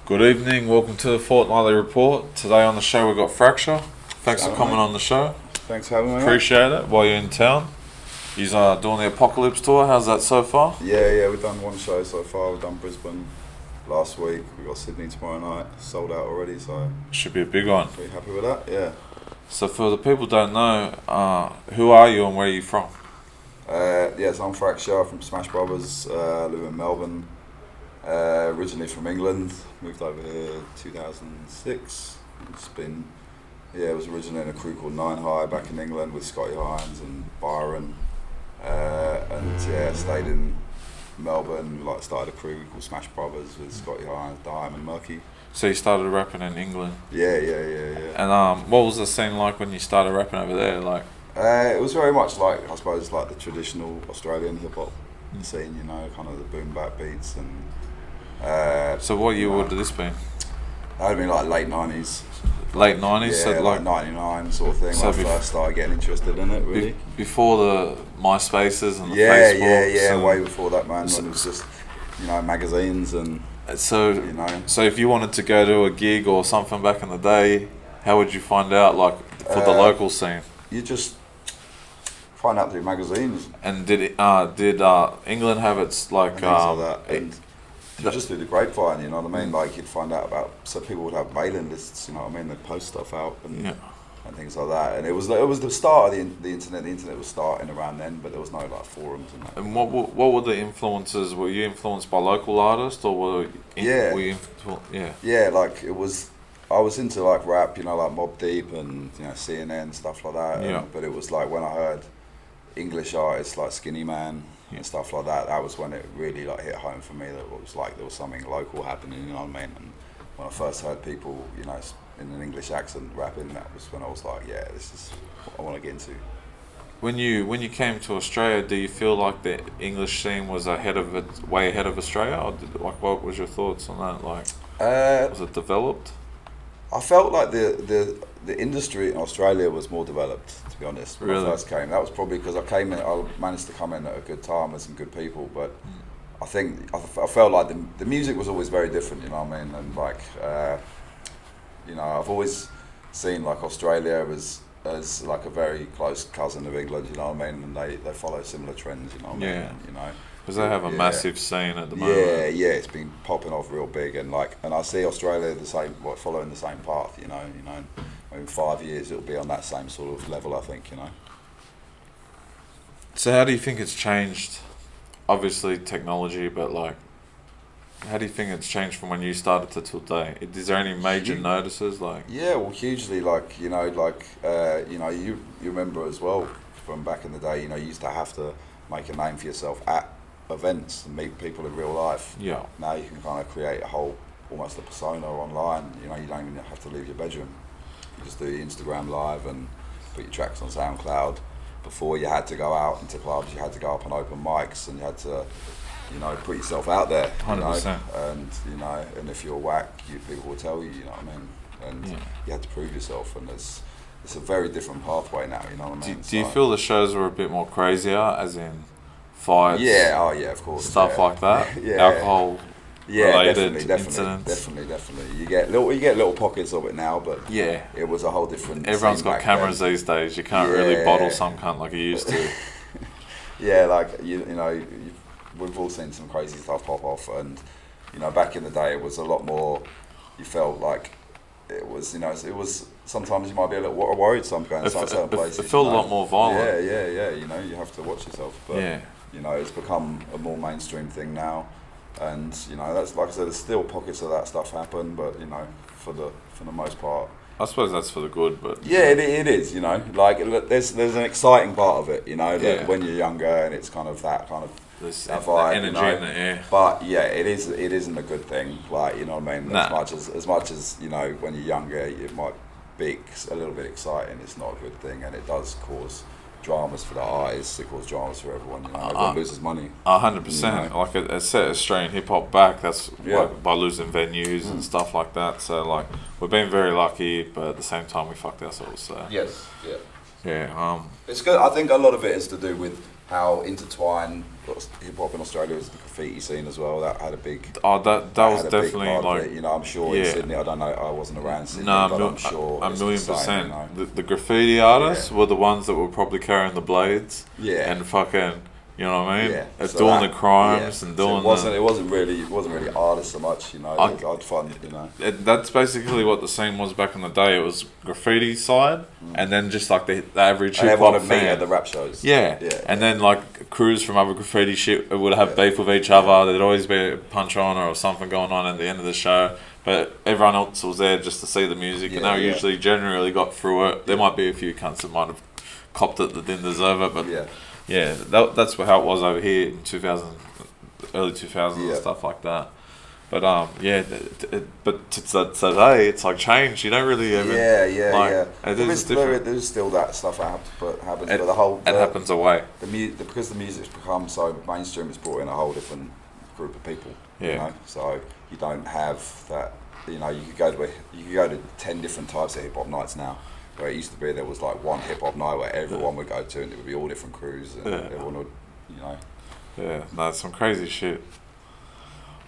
Good evening, welcome to the Fortnightly report. Today on the show we've got Fraksha. Thanks for coming on the show. Thanks for having me. Appreciate it while you're in town. You're doing the Apocalypse tour, how's that so far? Yeah, we've done one show so far. We've done Brisbane last week, we've got Sydney tomorrow night, sold out already, so Should be a big one. pretty happy with that, yeah. So for the people who don't know, who are you and where are you from? So I'm Fraksha from Smash Brothers, live in Melbourne, originally from England, moved over here 2006. It was originally in a crew called Nine High back in England with Scotty Hines and Byron, stayed in Melbourne, started a crew called Smash Brothers with Scotty Hines, Dime and Murky. So you started rapping in England. Yeah. And what was the scene like when you started rapping over there? It was very much like, I suppose, like the traditional Australian hip hop scene, kind of the boom bap beats and. So what year would this been? That would have been like late 90s. Late 90s? Yeah, so like 99 sort of thing. So when I first started getting interested in it, really. Before the MySpaces and the Facebooks? Yeah, way before that, man, when it was just, magazines and, So if you wanted to go to a gig or something back in the day, how would you find out, for the local scene? You just find out through magazines. And did England have its And things like that. And you just do the grapevine, you know what I mean? Like, you'd find out about, so people would have mailing lists, you know what I mean? They'd post stuff out and things like that. And it was the start of the internet. The internet was starting around then, but there was no forums and that. And what were the influences? Were you influenced by local artists or were you it was. I was into rap, like Mobb Deep and CNN, stuff like that. Yeah. But it was like when I heard English artists like Skinny Man and stuff like that. That was when it really hit home for me. That it was like there was something local happening. You know what I mean? And when I first heard people, in an English accent rapping, that was when I was like, yeah, this is what I want to get into. When you came to Australia, do you feel like the English scene was way ahead of Australia, or what was your thoughts on that? Was it developed? I felt like the industry in Australia was more developed, to be honest, when I first came. That was probably because I managed to come in at a good time with some good people, but I think I felt like the music was always very different, you know what I mean? And I've always seen Australia as a very close cousin of England, you know what I mean? And they follow similar trends, you know what I mean? Because they have a massive scene at the moment. Yeah, it's been popping off real big, and I see Australia following the same path, in 5 years it'll be on that same sort of level, I think, So how do you think it's changed? Obviously technology, but how do you think it's changed from when you started to today? Is there any major notices? Yeah, well, hugely. You remember as well from back in the day. You used to have to make a name for yourself at events and meet people in real life. Yeah. Now you can kind of create almost a persona online. You don't even have to leave your bedroom. You just do Instagram live and put your tracks on SoundCloud. Before, you had to go out into clubs, you had to go up on open mics, and you had to put yourself out there. 100%. And if you're whack, people will tell you, you know what I mean? And you had to prove yourself, and it's a very different pathway now, you know what I mean? Do you feel the shows were a bit more crazier, as in fights? Yeah, of course. Stuff like that? Alcohol related incidents? Definitely. You get little pockets of it now, but it was a whole different. Everyone's got cameras these days. You can't really bottle some cunt like you used to. We've all seen some crazy stuff pop off, and back in the day it was a lot more. You felt like it was, it was. Sometimes you might be a little worried. Going to certain places. It felt a lot more violent. Yeah. You have to watch yourself. But it's become a more mainstream thing now, and that's, like I said, there's still pockets of that stuff happen, but for the most part. I suppose that's for the good, but it is. There's an exciting part of it. When you're younger, and it's kind of that kind of. That vibe, energy in the air. But it isn't a good thing. You know what I mean? As much as when you're younger, it might be a little bit exciting. It's not a good thing, and it does cause dramas for the eyes. It causes dramas for everyone. Everyone loses money. 100%. Like it set Australian hip hop back. That's by losing venues and stuff like that. So we've been very lucky, but at the same time we fucked ourselves. So yes, yeah. It's good. I think a lot of it is to do with how intertwined hip hop in Australia is the graffiti scene as well. That had a big. That was definitely like, you know, I'm sure in Sydney. I don't know. I wasn't around Sydney, but I'm sure a million the same, percent. you know? The graffiti artists were the ones that were probably carrying the blades. Yeah. And fucking, you know what I mean? Yeah. So doing the crimes and doing. So it wasn't really artists so much, you know. I'd find, you know. That's basically what the scene was back in the day. It was graffiti side, and then just like the average hip hop fan at the rap shows. Yeah. And then like crews from other graffiti shit would have beef with each other. There'd always be a punch on or something going on at the end of the show. But everyone else was there just to see the music, and they usually generally got through it. There might be a few cunts that might have copped it that didn't deserve it, but that's how it was over here in 2000, early 2000s and stuff like that. But but today it's like changed. You don't really ever. There's still that stuff happens, but the whole it happens away. Because the music's become so mainstream, it's brought in a whole different group of people. Yeah. You know? So you don't have that. You know, you could go to 10 different types of hip hop nights now. Where it used to be, there was like one hip hop night where everyone would go to, and it would be all different crews, and everyone would, you know. Yeah, that's some crazy shit.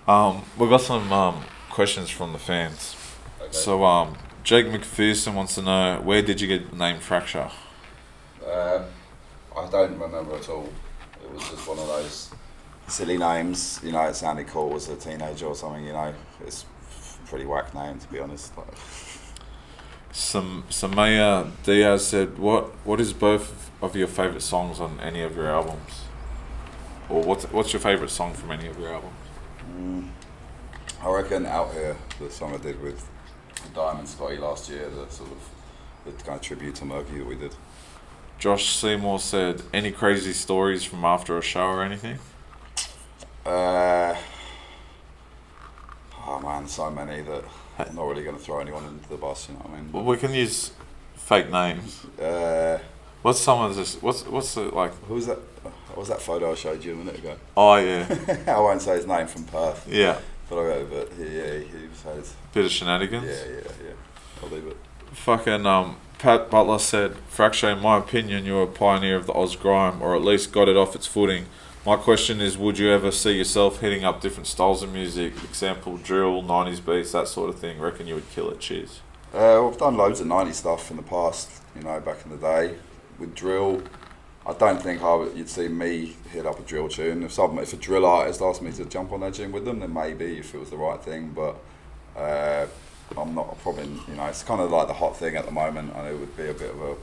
We've got some questions from the fans. Okay. So, Jake McPherson wants to know, where did you get the name Fraksha? I don't remember at all. It was just one of those silly names. You know, it sounded cool as a teenager or something. You know, it's a pretty whack name, to be honest. Samaya Diaz said, "What is both of your favourite songs on any of your albums, or what's your favourite song from any of your albums?" I reckon Out Here, the song I did with Diamond Scotty last year, the kind of tribute to Murky that we did. Josh Seymour said, "Any crazy stories from after a show or anything?" Oh man, so many that I'm not really going to throw anyone into the bus. You know what I mean? Well, we can use fake names. What's some of this? What's the like? Who's that? What was that photo I showed you a minute ago? Oh yeah. I won't say his name from Perth. Yeah. But he says. Bit of shenanigans. Yeah. I'll leave it. Fucking Pat Butler said, "Fraksha, in my opinion, you're a pioneer of the Oz grime, or at least got it off its footing. My question is, would you ever see yourself hitting up different styles of music, example drill, 90s beats, that sort of thing? Reckon you would kill it? Cheers." I've done loads of 90s stuff in the past, you know, back in the day. With drill, I don't think you'd see me hit up a drill tune. If a drill artist asked me to jump on that tune with them, then maybe, if it was the right thing. But I'm not, probably, you know, it's kind of like the hot thing at the moment, and it would be a bit of a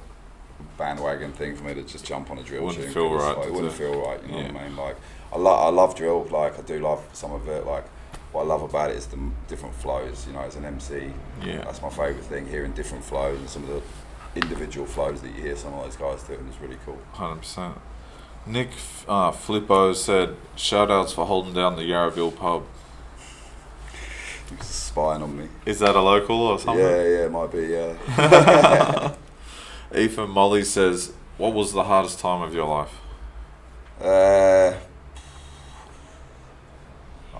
bandwagon thing for me to just jump on a drill tune. Wouldn't feel right. Like, it wouldn't feel right, you know what I mean? Like, I love drill, like, I do love some of it. Like, what I love about it is the different flows, you know, as an MC. Yeah. That's my favourite thing, hearing different flows, and some of the individual flows that you hear some of those guys doing is really cool. 100%. Nick Flippo said, "Shout outs for holding down the Yarraville pub." He's spying on me. Is that a local or something? Yeah, it might be, yeah. Ethan Molly says, "What was the hardest time of your life?"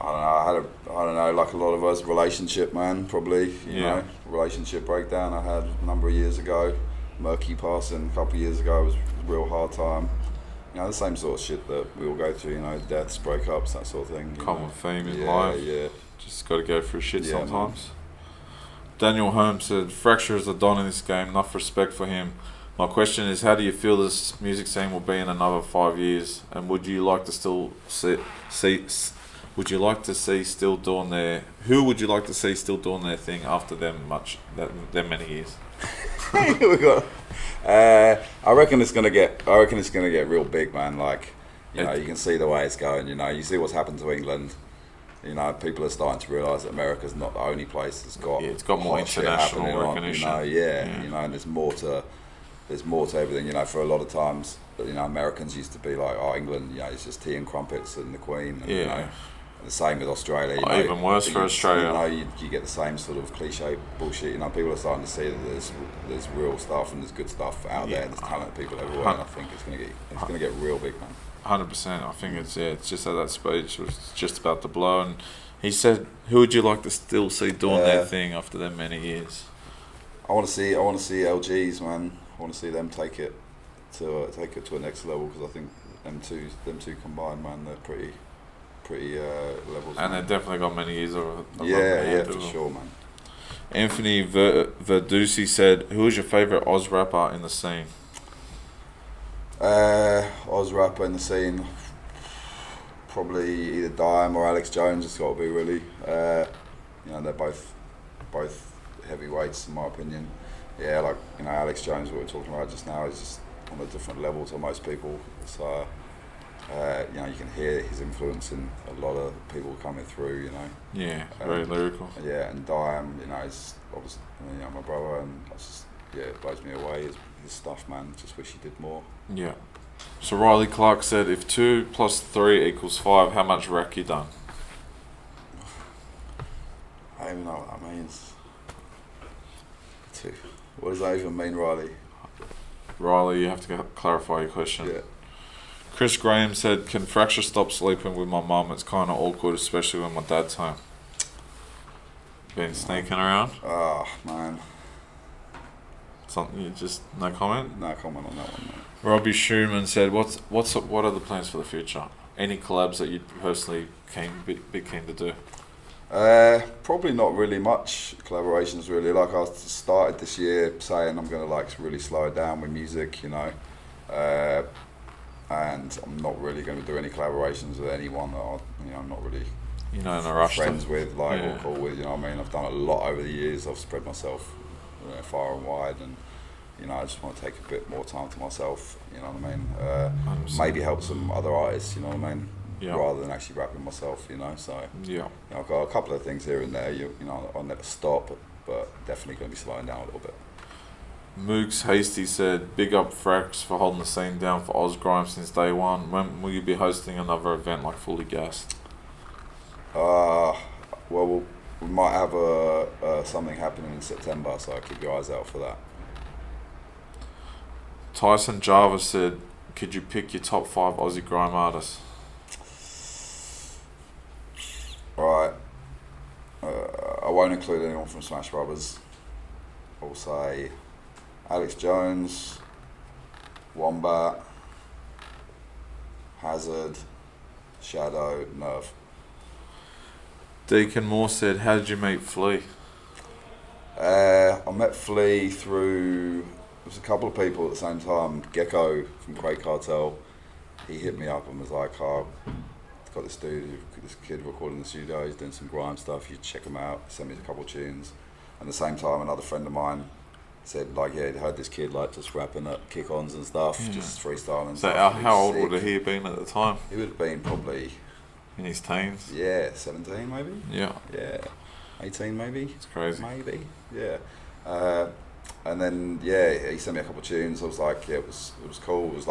I don't know, like a lot of us, relationship, man, probably, you know, relationship breakdown I had a number of years ago. Murky passing a couple of years ago was a real hard time. You know, the same sort of shit that we all go through, you know, deaths, breakups, that sort of thing. Common theme in life. Yeah. Just got to go through shit sometimes. Man. Daniel Holmes said, "Fraksha is a don in this game, enough respect for him. My question is, how do you feel this music scene will be in another 5 years? And would you like to still would you like to see still doing who would you like to see still doing their thing after them many years?" I reckon it's gonna get real big, man. Like, you know, you can see the way it's going. You know, you see what's happened to England. You know, people are starting to realise that America's not the only place that's got. Yeah, it's got more international recognition. You know, and there's more to everything. You know, for a lot of times, you know, Americans used to be like, "Oh, England, you know, it's just tea and crumpets and the Queen." And, you know, the same with Australia. You know, even worse for Australia. You know, you get the same sort of cliche bullshit. You know, people are starting to see that there's real stuff and there's good stuff out there. And there's talented people everywhere. And I think it's gonna get real big, man. 100%. I think it's just at that speech it was just about to blow. And he said, "Who would you like to still see doing their thing after them many years?" I want to see LGs, man. I want to see them take it to a next level, because I think them two combined, man, they're pretty levels. And man. they've definitely got many years of Yeah, for sure, man. Anthony Verdusi said, "Who is your favourite Oz rapper in the scene?" Oz rapper in the scene, probably either Dime or Alex Jones. It's got to be really. They're both heavyweights in my opinion. Yeah, like Alex Jones, what we're talking about just now, is just on a different level to most people. So you can hear his influence in a lot of people coming through. Yeah, very lyrical. Yeah, and Dime, is obviously my brother, and it blows me away. His stuff, man. Just wish he did more. Yeah. So Riley Clark said, "If 2 + 3 = 5, how much rack you done?" I don't even know what that means. 2. What does that even mean, Riley? Riley, you have to clarify your question. Yeah. Chris Graham said, "Can Fraksha stop sleeping with my mum? It's kind of awkward, especially when my dad's home." Been sneaking around? Oh, man. Something you just no comment? No comment on that one, mate. Robbie Schumann said, "What are the plans for the future? Any collabs that you'd personally be keen to do?" Probably not really much collaborations really. Like I started this year saying I'm going to really slow it down with music, and I'm not really going to do any collaborations with anyone that I'm not really in a rush friends with, or cool with. I've done a lot over the years. I've spread myself far and wide, and I just want to take a bit more time to myself. You know what I mean? Maybe help some other artists. You know what I mean? Yeah. Rather than actually rapping myself. So yeah. I've got a couple of things here and there. I'll never stop, but definitely going to be slowing down a little bit. Moogs Hasty said, "Big up Frax for holding the scene down for Oz Grime since day one. When will you be hosting another event like Fully Gassed?" Well, we might have something happening in September, so keep your eyes out for that. Tyson Java said, "Could you pick your top 5 Aussie grime artists?" Right. I won't include anyone from Smash Brothers. I'll say Alex Jones, Wombat, Hazard, Shadow, Nerve. Deacon Moore said, "How did you meet Flea?" I met Flea through, there was a couple of people at the same time. Gecko from Craig Cartel, he hit me up and was like, I've got this kid recording in the studio, he's doing some grime stuff, you check him out, send me a couple of tunes. And at the same time, another friend of mine said, he'd heard this kid just rapping at kick-ons and stuff, just freestyling. So how old would he have been at the time? He would have been probably... in his teens? Yeah, 17 maybe? Yeah. Yeah, 18 maybe? It's crazy. Maybe, yeah. And then, he sent me a couple of tunes, I was like, it was cool, it was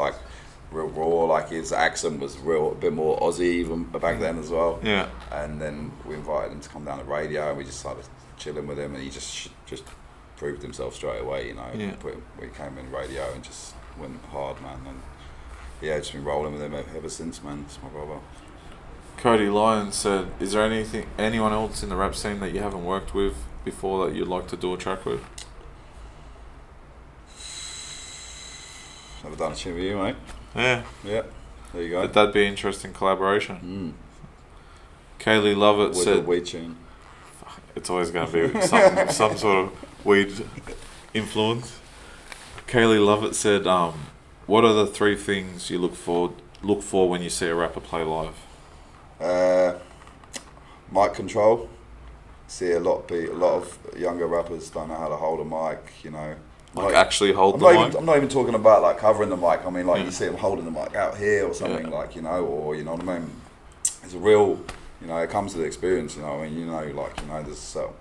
real raw, his accent was a bit more Aussie even back then as well. Yeah. And then we invited him to come down to radio, and we just started chilling with him, and he just proved himself straight away, Yeah. We came in radio and just went hard, man, and just been rolling with him ever since, man. It's my brother. Cody Lyons said, "Is there anyone else in the rap scene that you haven't worked with before that you'd like to do a track with?" Never done a tune with you, mate. Yeah. Yeah. There you go. But that'd be an interesting collaboration. Kaylee Lovett with said, a weed tune. It's always going to be some sort of weed influence. Kaylee Lovett said, "What are the 3 things you look for when you see a rapper play live?" Mic control. See a lot of younger rappers don't know how to hold a mic. Actually hold the mic? I'm not even talking about covering the mic. I mean, you see them holding the mic out here or something, or you know what I mean. It's a real, it comes to the experience. There's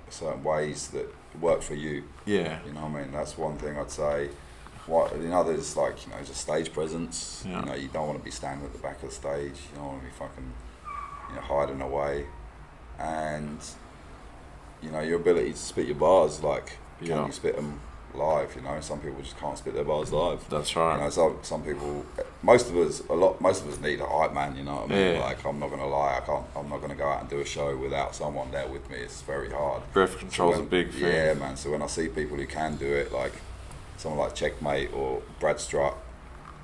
certain ways that work for you. Yeah. You know what I mean. That's one thing I'd say. There's just stage presence. Yeah. You don't want to be standing at the back of the stage. You don't want to be fucking, hiding away, and your ability to spit your bars. Can you spit them live? Some people just can't spit their bars live. That's right. Some people, most of us need a hype man. You know what I mean? Yeah. I'm not gonna lie. I'm not gonna go out and do a show without someone there with me. It's very hard. Breath control's a big thing. Yeah, man. So when I see people who can do it, like someone like Checkmate or Brad Strutt,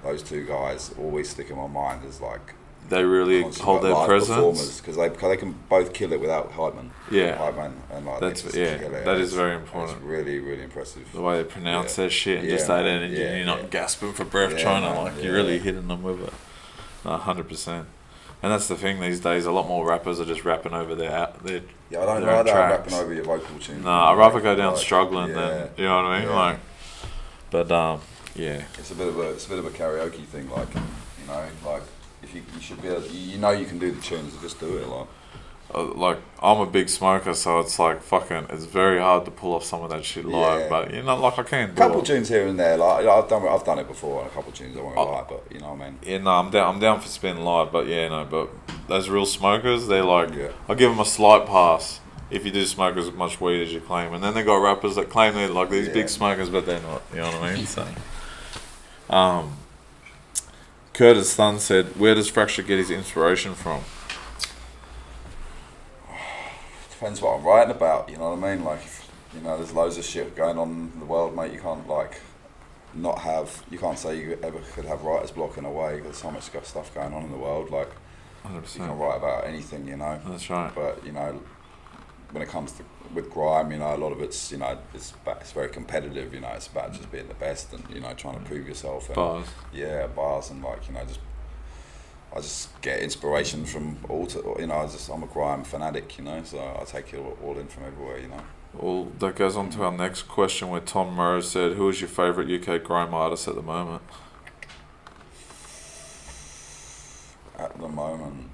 those two guys always stick in my mind as like they really hold their presence because they can both kill it without hype man. Yeah, hype man, and like that's that is very important. It's really really impressive. The way they pronounce their shit and just that energy, and you're not gasping for breath trying to you're really hitting them with it. 100%. And that's the thing these days. A lot more rappers are just rapping over their I don't like that rapping over your vocal tune. No, I'd rather go down struggling than you know what I mean. Like, but yeah, it's a bit of a karaoke thing. Like, you know, like if you should be able, you know, you can do the tunes, so just do it. Like I'm a big smoker, so it's like it's very hard to pull off some of that shit live. But you know, like I can do a couple tunes here and there. Like I've done it before, and a couple tunes I won't lie, but you know what I mean. Yeah, no, I'm down for spinning live, but but those real smokers, they're like, I'll give them a slight pass if you do smoke as much weed as you claim, and then they got rappers that claim they're like these big smokers, but they're not. You know what I mean? So, Curtis Thun said, "Where does Fraksha get his inspiration from?" Depends what I'm writing about, you know what I mean? Like, you know, there's loads of shit going on in the world, mate. You can't you can't say you ever could have writer's block in a way. There's so much stuff going on in the world. Like, 100%. You can write about anything, you know. That's right. But you know, when it comes to with grime, you know, a lot of it's, you know, it's very competitive. You know, it's about just being the best and, you know, trying to prove yourself. And, bars. Yeah, bars and like, you know, I just get inspiration from you know, I'm a grime fanatic, you know, so I take it all in from everywhere, you know. Well, that goes on to our next question where Tom Morrow said, who is your favourite UK grime artist at the moment? At the moment?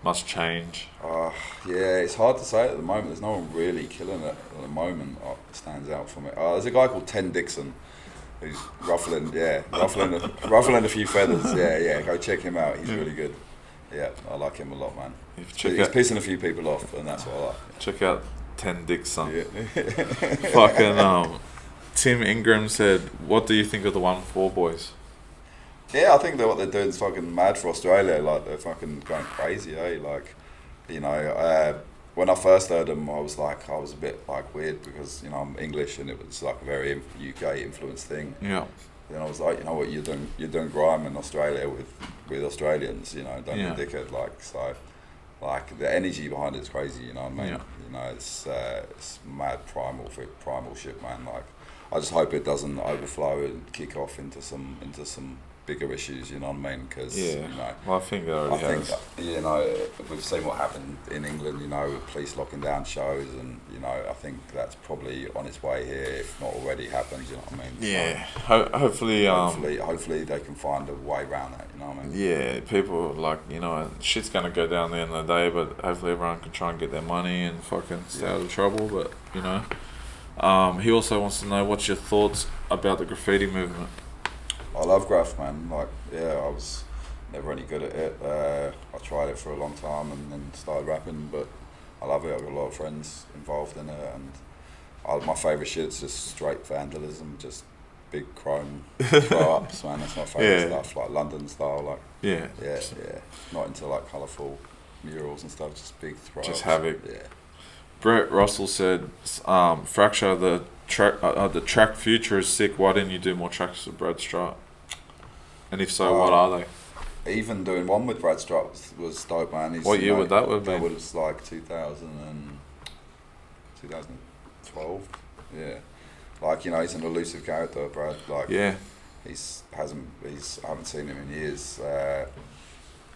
Must change. Yeah, it's hard to say at the moment. There's no one really killing it at the moment that stands out for me. There's a guy called Ten Dixon. Who's ruffling a few feathers. Yeah, go check him out. He's really good. Yeah, I like him a lot, man. He's pissing a few people off, and that's what I like. Check out Ten Dixon. Yeah. Fucking Tim Ingram said, "What do you think of the 1-4 boys?" Yeah, I think that what they're doing is fucking mad for Australia. Like, they're fucking going crazy, eh? Like, you know, when I first heard them, I was a bit like weird because, you know, I'm English and it was like a very UK influenced thing. Yeah. Then I was like, you know what, you're doing grime in Australia with Australians, you know, don't be a dickhead. Like, so, like the energy behind it's crazy, you know what I mean? Yeah. You know, it's mad primal shit, man. Like, I just hope it doesn't overflow and kick off into some bigger issues, you know what I mean? Because, you know, well, I think it already has. You know, we've seen what happened in England, you know, with police locking down shows, and, you know, I think that's probably on its way here, if not already happened, you know what I mean? Yeah, so hopefully they can find a way around that, you know what I mean? Yeah, people, like, you know, shit's going to go down the end of the day, but hopefully everyone can try and get their money and fucking stay out of trouble, but, you know. He also wants to know, what's your thoughts about the graffiti movement? I love graph, man. Like, yeah, I was never any good at it. I tried it for a long time and then started rapping, but I love it. I've got a lot of friends involved in it, and my favourite shit's just straight vandalism, just big chrome throw-ups, man. That's my favourite stuff, like London style, like. Yeah. Not into like colourful murals and stuff, just big throw-ups. Just havoc. Yeah. Brett Russell said, Fraksha, the track future is sick. Why didn't you do more tracks with Brad Strutt? And if so, what are they? Even doing one with Brad Strutt was dope, man. What year would that have been? That was like 2012. Yeah. Like, you know, he's an elusive character, Brad. Like, yeah. I haven't seen him in years.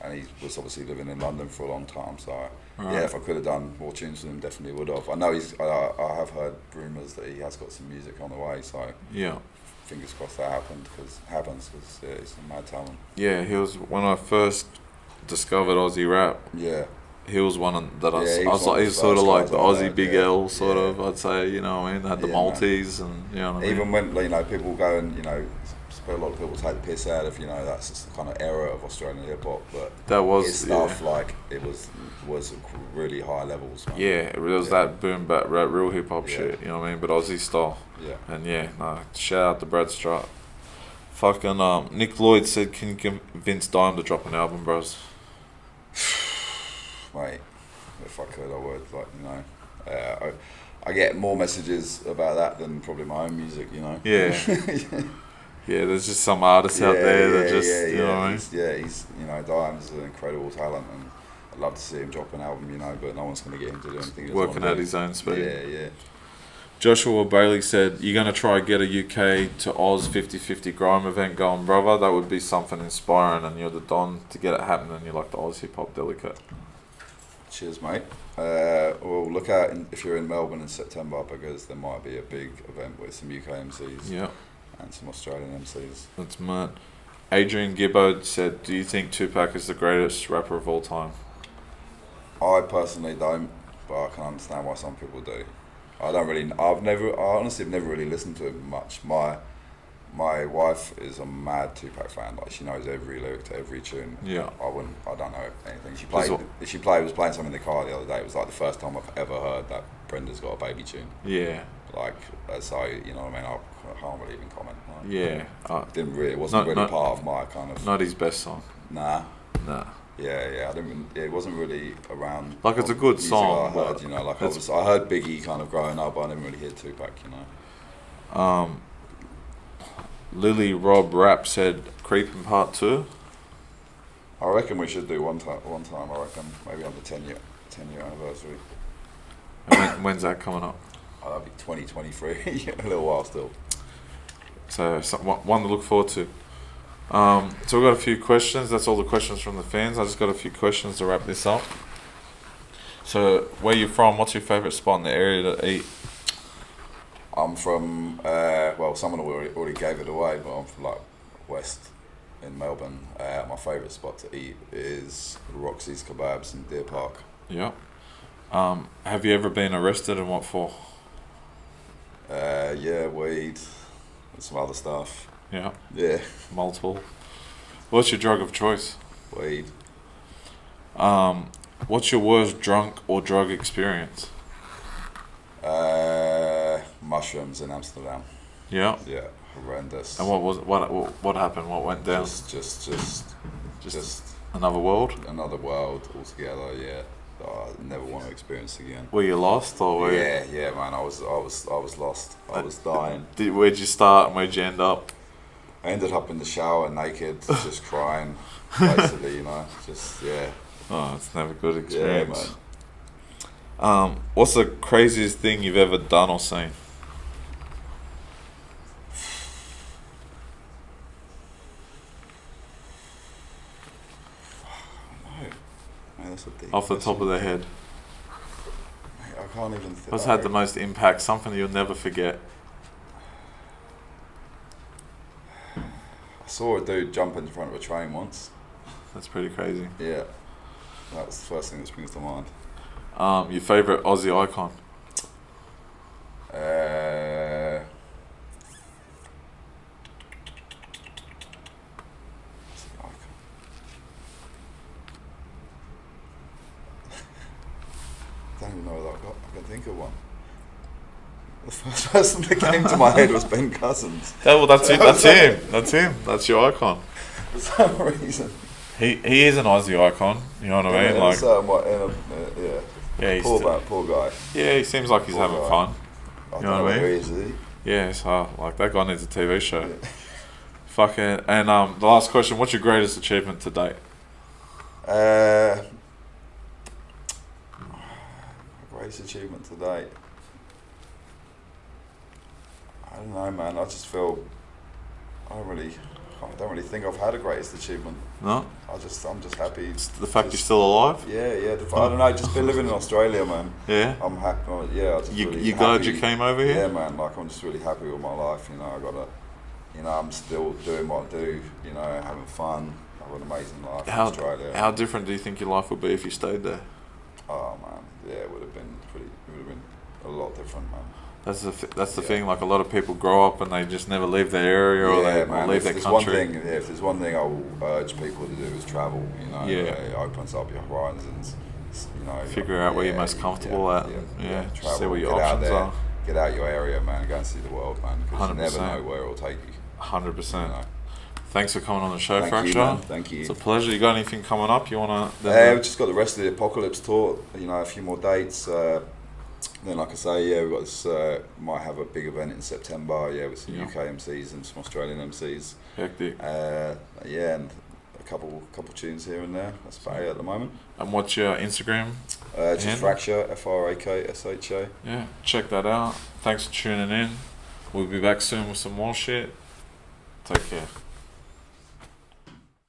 And he was obviously living in London for a long time, so yeah, if I could have done more tunes with him, definitely would have. I know I have heard rumours that he has got some music on the way, so yeah, fingers crossed that happens because he's a mad talent. Yeah, he was when I first discovered Aussie rap. Yeah. He was one that I was like, he's sort of like the Aussie Big L, sort of, I'd say, you know what I mean? They had the Maltese, man. And, you know what I mean? Even when, you know, people go and, you know, a lot of people take the piss out of, you know, that's just the kind of era of Australian hip hop, but that was his stuff, like, it was really high levels, man. Yeah, it was that boom bap rap, real hip hop shit, you know what I mean? But Aussie style. Yeah. And shout out to Brad Strutt. Fucking Nick Lloyd said, can you convince Dime to drop an album, bros? Mate, if I could, I would. Like, you know, I get more messages about that than probably my own music, you know. Yeah. Yeah, there's just some artists out there that just, you know what I mean? He's Diamonds is an incredible talent, and I'd love to see him drop an album, but no one's going to get him to do anything. Working at his own speed. Yeah. Joshua Bailey said, "You're going to try and get a UK to Oz 50-50 grime event going, brother. That would be something inspiring, and you're the Don to get it happening. You're like the Oz hip hop delicate." Cheers, mate. Well, look out if you're in Melbourne in September, because there might be a big event with some UK MCs and some Australian MCs. That's mad. Adrian Gibbo said, "Do you think Tupac is the greatest rapper of all time?" I personally don't, but I can understand why some people do. I honestly have never really listened to him much. My wife is a mad Tupac fan. Like, she knows every lyric to every tune. Yeah. I don't know anything. She was playing something in the car the other day. It was like the first time I've ever heard that Brenda's Got a Baby tune. Yeah. Like, so, you know what I mean? I can't really even comment. Like, yeah. It wasn't really part of my kind of... Not his best song. Nah. Yeah, it wasn't really around. Like, it's a good song. I heard, I heard Biggie kind of growing up, but I didn't really hear Tupac, Lily Rob Rapp said, "Creeping Part 2." I reckon we should do one time. I reckon maybe on the 10-year anniversary. And when's that coming up? That'll be 2023. A little while still. So one to look forward to. So we've got a few questions. That's all the questions from the fans. I just got a few questions to wrap this up. So, where you from? What's your favourite spot in the area to eat? I'm from, someone already gave it away, but I'm from like west in Melbourne. My favourite spot to eat is Roxy's Kebabs in Deer Park. Yeah. Have you ever been arrested, and what for? Weed and some other stuff. Yeah. Yeah. Multiple. What's your drug of choice? Weed. What's your worst drunk or drug experience? Mushrooms in Amsterdam. Yeah. Yeah, horrendous. And what happened? What went down? Just another world. Another world altogether. Yeah. I never want to experience again. Were you lost or were Yeah, man. I was lost. I was dying. Where'd you start and where'd you end up? I ended up in the shower naked, just crying, basically. Oh, it's never a good experience. Yeah, man. What's the craziest thing you've ever done or seen? Off the top of the head. Mate, I can't even think. What's had the most impact? Something you'll never forget. I saw a dude jump in front of a train once. That's pretty crazy. Yeah. That's the first thing that springs to mind. Your favourite Aussie icon? I don't even know whether I can think of one. The first person that came to my head was Ben Cousins. That's him. That's him. That's your icon. For some reason. He is an Aussie icon. You know what I mean? Yeah, poor guy. Yeah, he seems like he's having fun. You know what I mean? Is he? Yeah, so like that guy needs a TV show. Yeah. Fucking. And the last question: what's your greatest achievement to date? Greatest achievement to date. I don't know, man. I just feel I don't really think I've had a greatest achievement. No. I'm just happy. It's the fact you're still alive. Yeah. I don't know. Just been living in Australia, man. Yeah. I'm happy. Yeah. You glad you came over here? Yeah, man. Like, I'm just really happy with my life. I'm still doing what I do. Having fun. I have an amazing life in Australia. How different do you think your life would be if you stayed there? Oh man, yeah, it would have been a lot different, man. That's the thing. Like, a lot of people grow up and they just never leave their area or they leave their country. If there's one thing I will urge people to do is travel. It opens up your horizons. Figure out where you're most comfortable at. Travel, see what your options are. Get out your area, man, and go and see the world, man. Because 100%. you never know where it will take you. 100%. Thanks for coming on the show, Fraksha. Thank you, man. Thank you. It's a pleasure. You got anything coming up? You wanna? We've just got the rest of the Apocalypse tour. A few more dates. Then, like I say, yeah, we've got this. Might have a big event in September. Yeah, with some UK MCs and some Australian MCs. Hectic. Yeah, and a couple tunes here and there. That's about it at the moment. And what's your Instagram? Just Fraksha, Fraksha. Yeah, check that out. Thanks for tuning in. We'll be back soon with some more shit. Take care.